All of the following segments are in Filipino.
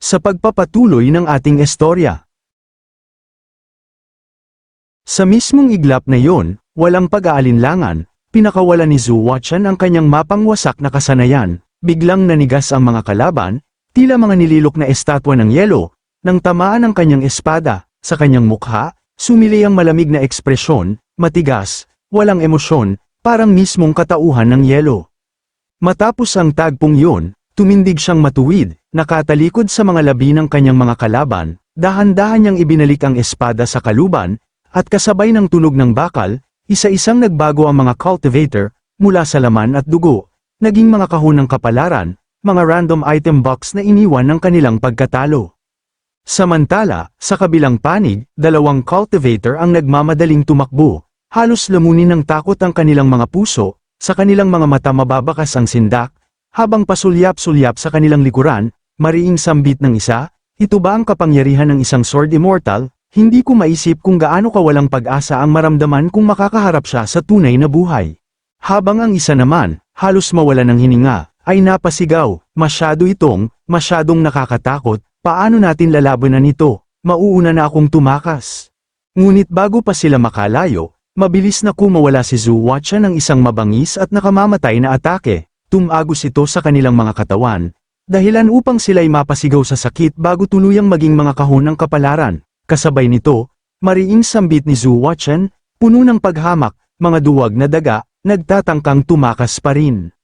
Sa pagpapatuloy ng ating istorya. Sa mismong iglap na yon, walang pag-aalinlangan, pinakawalan ni Zhu Huachen ang kanyang mapangwasak na kasanayan, biglang nanigas ang mga kalaban, tila mga nililok na estatwa ng yelo, nang tamaan ang kanyang espada, sa kanyang mukha, sumili ang malamig na ekspresyon, matigas, walang emosyon, parang mismong katauhan ng yelo. Matapos ang tagpong yun, tumindig siyang matuwid, nakatalikod sa mga labi ng kanyang mga kalaban, dahan-dahan niyang ibinalik ang espada sa kaluban, at kasabay ng tunog ng bakal, isa-isang nagbago ang mga cultivator, mula sa laman at dugo, naging mga kahon ng kapalaran, mga random item box na iniwan ng kanilang pagkatalo. Samantala, sa kabilang panig, dalawang cultivator ang nagmamadaling tumakbo, halos lamunin ng takot ang kanilang mga puso, sa kanilang mga mata mababakas ang sindak, habang pasulyap-sulyap sa kanilang likuran, mariing sambit ng isa, ito ba ang kapangyarihan ng isang sword immortal? Hindi ko maisip kung gaano kawalang pag-asa ang maramdaman kung makakaharap siya sa tunay na buhay. Habang ang isa naman, halos mawala ng hininga, ay napasigaw, masyadong nakakatakot, paano natin lalabanan ito, mauuna na akong tumakas. Ngunit bago pa sila makalayo, mabilis na kumawala si Zhu Huachen ng isang mabangis at nakamamatay na atake, tumagos ito sa kanilang mga katawan, dahilan upang sila'y mapasigaw sa sakit bago tuluyang maging mga kahon ng kapalaran. Kasabay nito, mariing sambit ni Zhu Huachen, puno ng paghamak, mga duwag na daga, nagtatangkang tumakas pa rin.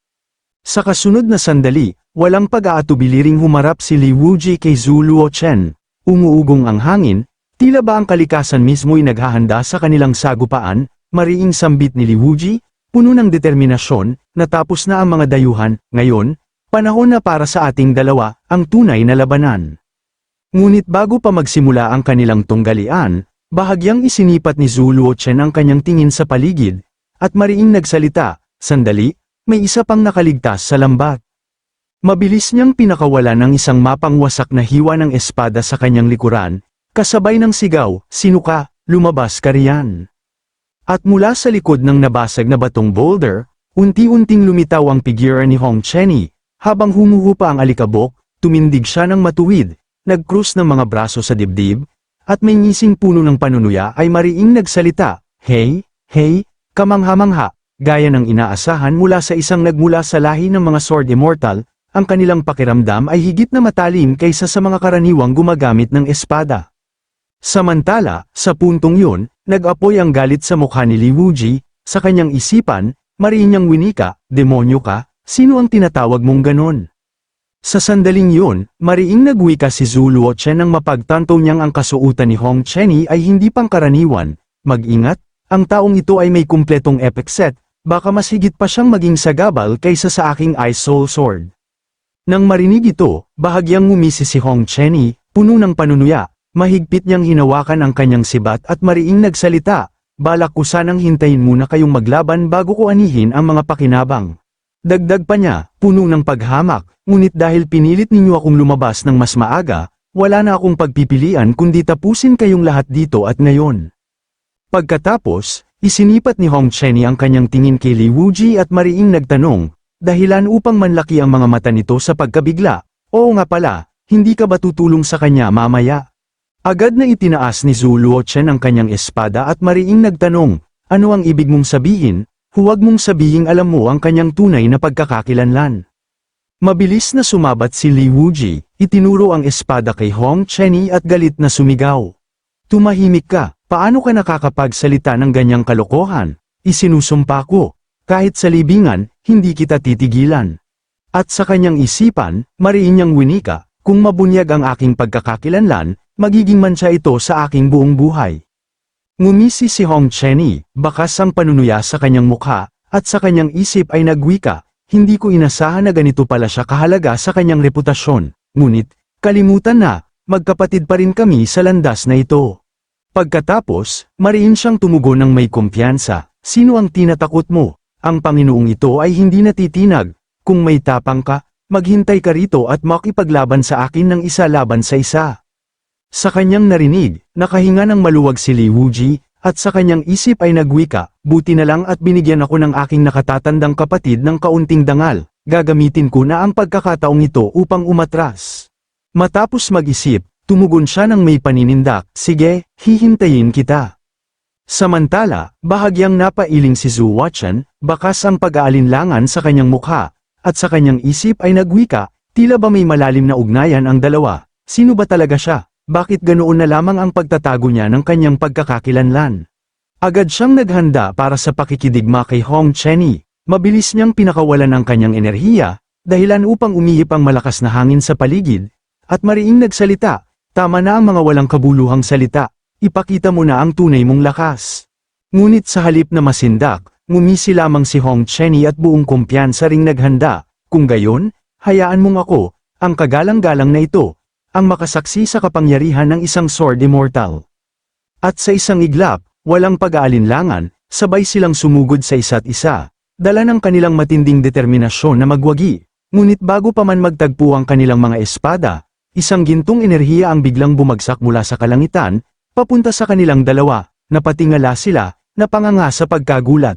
Sa kasunod na sandali, walang pag-aatubiliring humarap si Li Wuji kay Zhu Luochen. Umuugong ang hangin, tila ba ang kalikasan mismo'y naghahanda sa kanilang sagupaan, mariing sambit ni Li Wuji, puno ng determinasyon, natapos na ang mga dayuhan, ngayon, panahon na para sa ating dalawa, ang tunay na labanan. Ngunit bago pa magsimula ang kanilang tunggalian, bahagyang isinipat ni Zhu Luochen ang kanyang tingin sa paligid, at mariing nagsalita, sandali, may isa pang nakaligtas sa lambat. Mabilis niyang pinakawalan ng isang mapangwasak na hiwa ng espada sa kanyang likuran, kasabay ng sigaw, sino ka, lumabas ka riyan. At mula sa likod ng nabasag na batong boulder, unti-unting lumitaw ang figura ni Hong Chenny, habang humuhupa ang alikabok, tumindig siya ng matuwid, nag-krus ng mga braso sa dibdib, at may ngising puno ng panunuya ay mariing nagsalita, hey, kamangha-mangha, gaya ng inaasahan mula sa isang nagmula sa lahi ng mga sword immortal, ang kanilang pakiramdam ay higit na matalim kaysa sa mga karaniwang gumagamit ng espada. Samantala, sa puntong yun, nag-apoy ang galit sa mukha ni Li Wuji, sa kanyang isipan, mariing niyang winika, demonyo ka, sino ang tinatawag mong ganon? Sa sandaling yun, mariing nagwika si Zhu Luochen nang mapagtanto niyang ang kasuotan ni Hong Chenny ay hindi pangkaraniwan. Mag-ingat, ang taong ito ay may kumpletong epic set, baka mas higit pa siyang maging sagabal kaysa sa aking Ice Soul Sword. Nang marinig ito, bahagyang ngumisi si Hong Chenny, puno ng panunuya, mahigpit niyang hinawakan ang kanyang sibat at mariing nagsalita, balak ko sanang hintayin muna kayong maglaban bago ko anihin ang mga pakinabang. Dagdag pa niya, puno ng paghamak, ngunit dahil pinilit ninyo akong lumabas ng mas maaga, wala na akong pagpipilian kundi tapusin kayong lahat dito at ngayon. Pagkatapos, isinipat ni Hong Chenny ang kanyang tingin kay Li Wuji at mariing nagtanong, dahilan upang manlaki ang mga mata nito sa pagkabigla, oo nga pala, hindi ka ba tutulong sa kanya mamaya? Agad na itinaas ni Zhu Luochen ang kanyang espada at mariing nagtanong, ano ang ibig mong sabihin? Huwag mong sabihing alam mo ang kanyang tunay na pagkakakilanlan. Mabilis na sumabat si Li Wuji, itinuro ang espada kay Hong Chenny at galit na sumigaw. Tumahimik ka, paano ka nakakapagsalita ng ganyang kalokohan? Isinusumpa ko, kahit sa libingan, hindi kita titigilan. At sa kanyang isipan, mariin niyang winika, kung mabunyag ang aking pagkakakilanlan, magiging mantsa ito sa aking buong buhay. Ngumisi si Hong Chenny, bakas ang panunuya sa kanyang mukha, at sa kanyang isip ay nagwika, hindi ko inasahan na ganito pala siya kahalaga sa kanyang reputasyon, ngunit, kalimutan na, magkapatid pa rin kami sa landas na ito. Pagkatapos, mariin siyang tumugon ng may kumpiyansa, sino ang tinatakot mo? Ang Panginoong ito ay hindi natitinag, kung may tapang ka, maghintay ka rito at makipaglaban sa akin ng isa laban sa isa. Sa kanyang narinig, nakahinga ng maluwag si Li Wuji, at sa kanyang isip ay nagwika, buti na lang at binigyan ako ng aking nakatatandang kapatid ng kaunting dangal, gagamitin ko na ang pagkakataong ito upang umatras. Matapos mag-isip, tumugon siya ng may paninindak, sige, hihintayin kita. Samantala, bahagyang napailing si Zhu Huachen, bakas ang pag-aalinlangan sa kanyang mukha, at sa kanyang isip ay nagwika, tila ba may malalim na ugnayan ang dalawa, sino ba talaga siya, bakit ganoon na lamang ang pagtatago niya ng kanyang pagkakakilanlan. Agad siyang naghanda para sa pakikidigma kay Hong Chenny, mabilis niyang pinakawalan ang kanyang enerhiya, dahilan upang umihip ang malakas na hangin sa paligid, at mariing nagsalita, tama na ang mga walang kabuluhang salita. Ipakita mo na ang tunay mong lakas. Ngunit sa halip na masindak, ngumisi lamang si Hong Chenny at buong kumpiyansa ring naghanda, kung gayon, hayaan mong ako, ang kagalang-galang na ito, ang makasaksi sa kapangyarihan ng isang sword immortal. At sa isang iglap, walang pag-aalinlangan, sabay silang sumugod sa isa't isa, dala ng kanilang matinding determinasyon na magwagi, ngunit bago pa man magtagpo ang kanilang mga espada, isang gintong enerhiya ang biglang bumagsak mula sa kalangitan, papunta sa kanilang dalawa, napatingala sila, napanganga sa pagkagulat.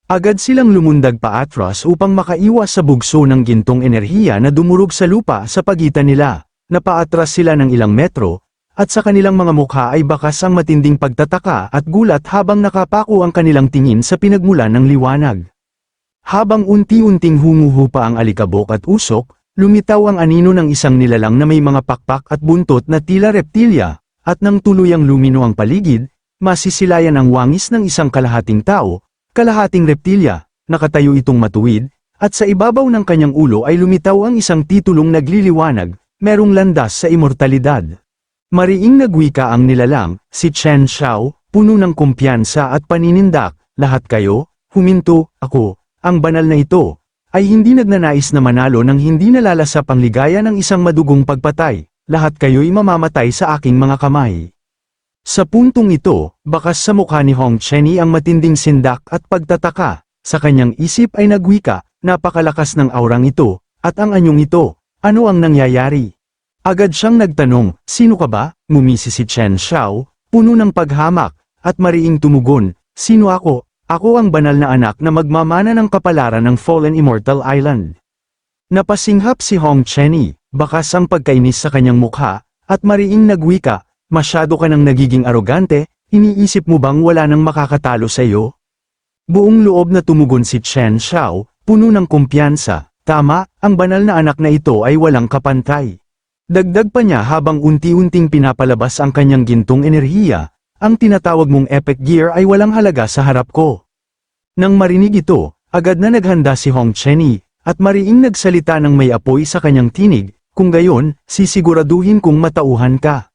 Agad silang lumundag paatras upang makaiwas sa bugso ng gintong enerhiya na dumurog sa lupa sa pagitan nila. Napaatras sila ng ilang metro, at sa kanilang mga mukha ay bakas ang matinding pagtataka at gulat habang nakapako ang kanilang tingin sa pinagmulan ng liwanag. Habang unti-unting humuhupa ang alikabok at usok, lumitaw ang anino ng isang nilalang na may mga pakpak at buntot na tila reptilya. At nang tuluyang lumino ang paligid, masisilayan ang wangis ng isang kalahating tao, kalahating reptilya, nakatayo itong matuwid, at sa ibabaw ng kanyang ulo ay lumitaw ang isang titulong nagliliwanag, merong landas sa imortalidad. Mariing nagwika ang nilalang, si Chen Xiao, puno ng kumpiyansa at paninindak, lahat kayo, huminto, ako, ang banal na ito, ay hindi nagnanais na manalo nang hindi nalalasap ang ligaya ng isang madugong pagpatay. Lahat kayo'y mamamatay sa aking mga kamay. Sa puntong ito, bakas sa mukha ni Hong Chenny ang matinding sindak at pagtataka, sa kanyang isip ay nagwika, napakalakas ng aurang ito, at ang anyong ito, ano ang nangyayari? Agad siyang nagtanong, sino ka ba? Ngumisi si Chen Xiao, puno ng paghamak, at mariing tumugon, sino ako? Ako ang banal na anak na magmamana ng kapalaran ng Fallen Immortal Island. Napasinghap si Hong Chenny. Bakas ang pagkainis sa kanyang mukha, at mariing nagwika, masyado ka nang nagiging arogante, iniisip mo bang wala nang makakatalo sa iyo? Buong loob na tumugon si Chen Xiao, puno ng kumpiyansa, tama, ang banal na anak na ito ay walang kapantay. Dagdag pa niya habang unti-unting pinapalabas ang kanyang gintong enerhiya, ang tinatawag mong epic gear ay walang halaga sa harap ko. Nang marinig ito, agad na naghanda si Hong Chenny, at mariing nagsalita ng may apoy sa kanyang tinig, kung gayon, sisiguraduhin kong matauhan ka.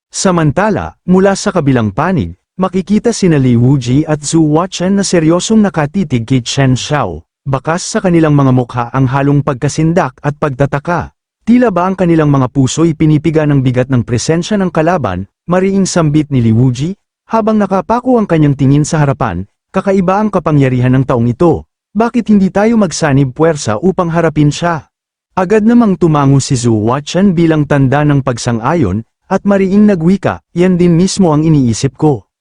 Samantala, mula sa kabilang panig, makikita sina Li Wuji at Zhu Huachen na seryosong nakatitig kay Chen Xiao, bakas sa kanilang mga mukha ang halong pagkasindak at pagtataka. Tila ba ang kanilang mga puso'y pinipiga ng bigat ng presensya ng kalaban, mariing sambit ni Li Wuji, habang nakapako ang kanyang tingin sa harapan, kakaiba ang kapangyarihan ng taong ito, bakit hindi tayo magsanib puwersa upang harapin siya? Agad namang tumango si Zhu Huachen bilang tanda ng pagsang-ayon, at mariing nagwika, yan din mismo ang iniisip ko.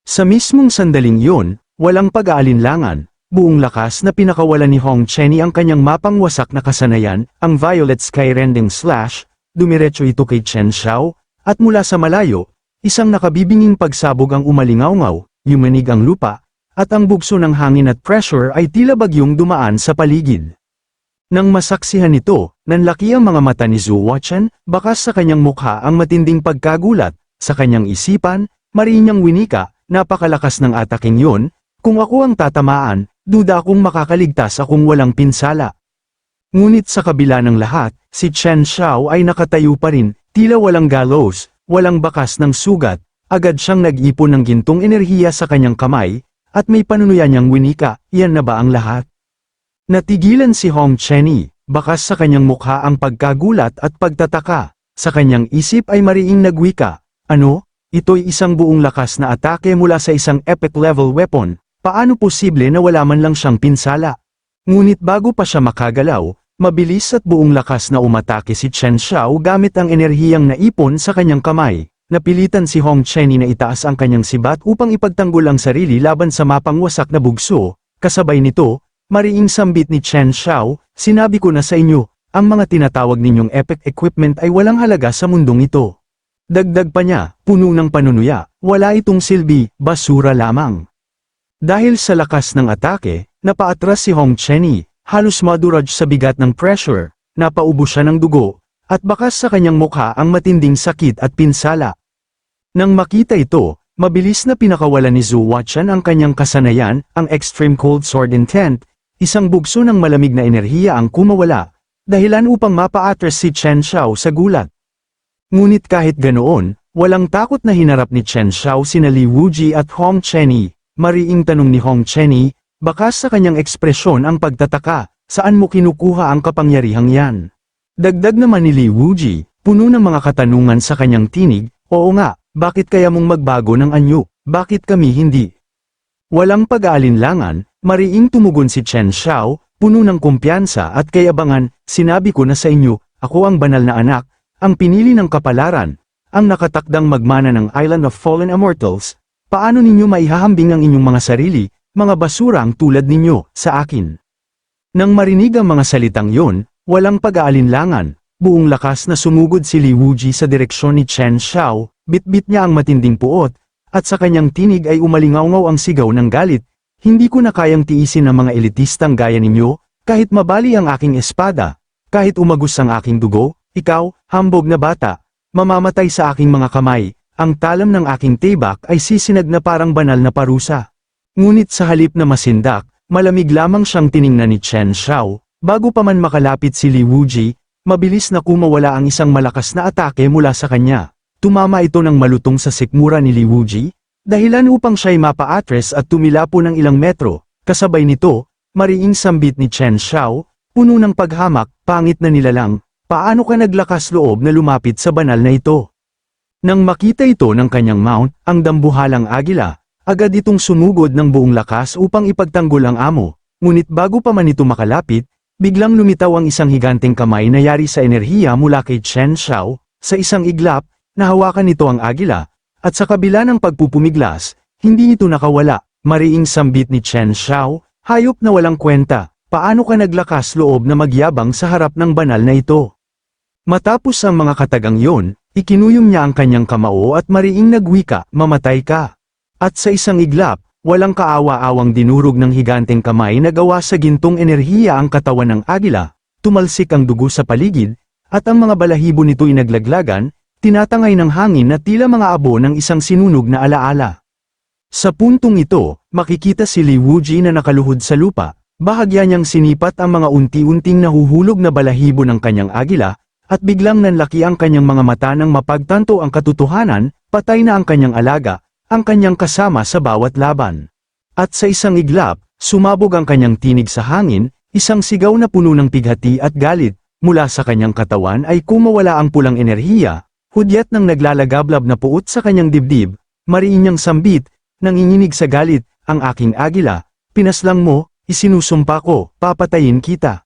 Sa mismong sandaling yun, walang pag-aalinlangan, buong lakas na pinakawalan ni Hong Chenny ang kanyang mapangwasak na kasanayan, ang Violet Sky Rending Slash, dumiretso ito kay Chen Xiao, at mula sa malayo, isang nakabibinging pagsabog ang umalingaw-ngaw, yumanig ang lupa, at ang bugso ng hangin at pressure ay tila bagyong dumaan sa paligid. Nang masaksihan ito, nanlaki ang mga mata ni Zhu Huachen, bakas sa kanyang mukha ang matinding pagkagulat, sa kanyang isipan, marinyang winika, napakalakas ng ataking yun, kung ako ang tatamaan, duda akong makakaligtas akong walang pinsala. Ngunit sa kabila ng lahat, si Chen Xiao ay nakatayo pa rin, tila walang galos, walang bakas ng sugat, agad siyang nag-ipon ng gintong enerhiya sa kanyang kamay, at may panunuyan niyang winika, yan na ba ang lahat? Natigilan si Hong Chenny, bakas sa kanyang mukha ang pagkagulat at pagtataka, sa kanyang isip ay mariing nagwika, ano? Ito'y isang buong lakas na atake mula sa isang epic level weapon, paano posible na wala man lang siyang pinsala? Ngunit bago pa siya makagalaw, mabilis at buong lakas na umatake si Chen Xiao gamit ang enerhiyang naipon sa kanyang kamay. Napilitan si Hong Chenny na itaas ang kanyang sibat upang ipagtanggol ang sarili laban sa mapangwasak na bugso, kasabay nito, mariing sambit ni Chen Xiao, sinabi ko na sa inyo, ang mga tinatawag ninyong epic equipment ay walang halaga sa mundong ito. Dagdag pa niya, puno ng panunuya, wala itong silbi, basura lamang. Dahil sa lakas ng atake, napaatras si Hong Chenny, halos maduraj sa bigat ng pressure, napaubo siya ng dugo, at bakas sa kanyang mukha ang matinding sakit at pinsala. Nang makita ito, mabilis na pinakawalan ni Zhu Huaqian ang kanyang kasanayan, ang Extreme Cold Sword Intent, isang bugso ng malamig na enerhiya ang kumawala, dahilan upang mapaatras si Chen Xiao sa gulat. Ngunit kahit ganoon, walang takot na hinarap ni Chen Xiao sina Li Wuji at Hong Chenny. Mariing tanong ni Hong Chenny, bakas sa kanyang ekspresyon ang pagtataka, saan mo kinukuha ang kapangyarihang yan? Dagdag naman ni Li Wuji, puno ng mga katanungan sa kanyang tinig, oo nga, bakit kaya mong magbago ng anyo, bakit kami hindi? Walang pag-aalinlangan, mariing tumugon si Chen Xiao, puno ng kumpiyansa at kayabangan, sinabi ko na sa inyo, ako ang banal na anak, ang pinili ng kapalaran, ang nakatakdang magmana ng Island of Fallen Immortals. Paano ninyo maihahambing ang inyong mga sarili, mga basurang tulad ninyo, sa akin? Nang marinig ang mga salitang yon, walang pag-aalinlangan, buong lakas na sumugod si Li Wuji sa direksyon ni Chen Xiao, bitbit niya ang matinding puot, at sa kanyang tinig ay umalingaw-ngaw ang sigaw ng galit, hindi ko na kayang tiisin ang mga elitistang gaya ninyo, kahit mabali ang aking espada, kahit umagos ang aking dugo, ikaw, hambog na bata, mamamatay sa aking mga kamay. Ang talam ng aking tibak ay sisinag na parang banal na parusa. Ngunit sa halip na masindak, malamig lamang siyang tiningnan ni Chen Xiao, bago pa man makalapit si Li Wuji, mabilis na kumawala ang isang malakas na atake mula sa kanya. Tumama ito ng malutong sa sikmura ni Li Wuji, dahilan upang siya'y mapaatres at tumilapo ng ilang metro. Kasabay nito, mariing sambit ni Chen Xiao, puno ng paghamak, pangit na nilalang, paano ka naglakas loob na lumapit sa banal na ito? Nang makita ito ng kanyang mount, ang dambuhalang agila, agad itong sumugod ng buong lakas upang ipagtanggol ang amo, ngunit bago pa man ito makalapit, biglang lumitaw ang isang higanteng kamay na yari sa enerhiya mula kay Chen Xiao, sa isang iglap, nahawakan nito ang agila, at sa kabila ng pagpupumiglas, hindi ito nakawala, mariing sambit ni Chen Xiao, hayop na walang kwenta, paano ka naglakas loob na magyabang sa harap ng banal na ito? Matapos ang mga katagang yon, ikinuyom niya ang kanyang kamao at mariing nagwika, mamatay ka. At sa isang iglap, walang kaawa-awang dinurog ng higanteng kamay na gawa sa gintong enerhiya ang katawan ng agila, tumalsik ang dugo sa paligid, at ang mga balahibo nito'y naglaglagan, tinatangay ng hangin na tila mga abo ng isang sinunog na alaala. Sa puntong ito, makikita si Li Wuji na nakaluhod sa lupa, bahagya niyang sinipat ang mga unti-unting nahuhulog na balahibo ng kanyang agila, at biglang nanlaki ang kanyang mga mata nang mapagtanto ang katotohanan, patay na ang kanyang alaga, ang kanyang kasama sa bawat laban. At sa isang iglap, sumabog ang kanyang tinig sa hangin, isang sigaw na puno ng pighati at galit, mula sa kanyang katawan ay kumawala ang pulang enerhiya, hudyat ng naglalagablab na puot sa kanyang dibdib, mariin niyang sambit, nanginginig sa galit, ang aking agila, pinaslang mo, isinusumpa ko, papatayin kita.